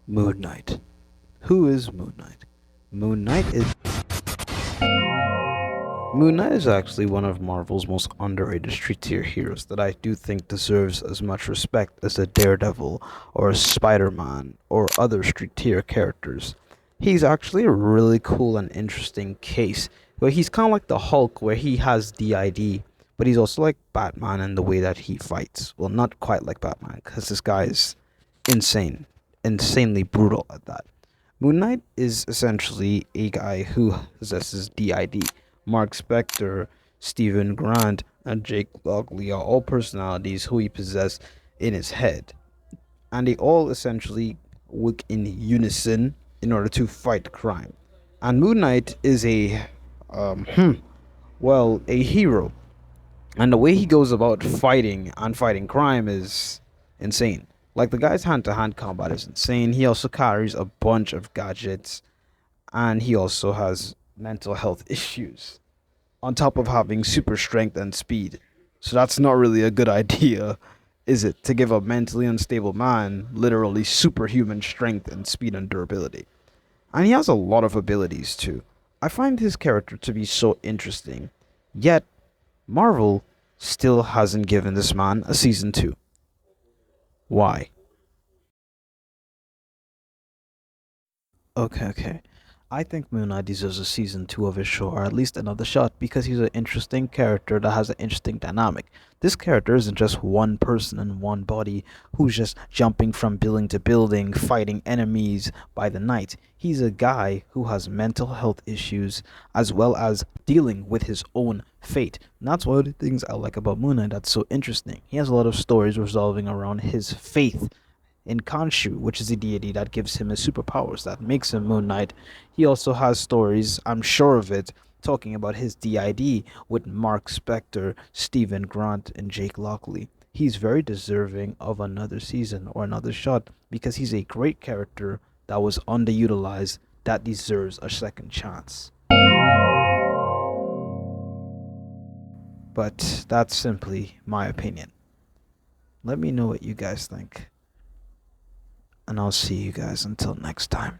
Moon Knight. Who is Moon Knight? Moon Knight is Moon Knight is actually one of Marvel's most underrated street tier heroes that I do think deserves as much respect as a Daredevil or a Spider-Man or other street tier characters. He's actually a really cool and interesting case where he's kind of like the Hulk where he has DID, but he's also like Batman in the way that he fights. Well, not quite like Batman because this guy is insane, insanely brutal at that. Moon Knight is essentially a guy who possesses DID. Mark Spector, Stephen Grant, and Jake Lockley are all personalities who he possesses in his head, and they all essentially work in unison in order to fight crime. And Moon Knight is um, hmm, a hero, and the way he goes about fighting crime is insane. Like the guy's hand to hand combat is insane. He also carries a bunch of gadgets, and he also has mental health issues on top of having super strength and speed. So that's not really a good idea, is it? To give a mentally unstable man literally superhuman strength and speed and durability. And he has a lot of abilities too. I find his character to be so interesting. Yet, Marvel still hasn't given this man a season 2. Why? Okay. I think Moon Knight deserves a season 2 of his show, or at least another shot, because he's an interesting character that has an interesting dynamic. This character isn't just one person in one body who's just jumping from building to building, fighting enemies by the night. He's a guy who has mental health issues as well as dealing with his own fate. And that's one of the things I like about Moon Knight that's so interesting. He has a lot of stories revolving around his faith in Khonshu, which is a deity that gives him his superpowers, that makes him Moon Knight. He also has stories, I'm sure of it, talking about his DID with Mark Spector, Stephen Grant, and Jake Lockley. He's very deserving of another season or another shot because he's a great character that was underutilized that deserves a second chance. But that's simply my opinion. Let me know what you guys think, and I'll see you guys until next time.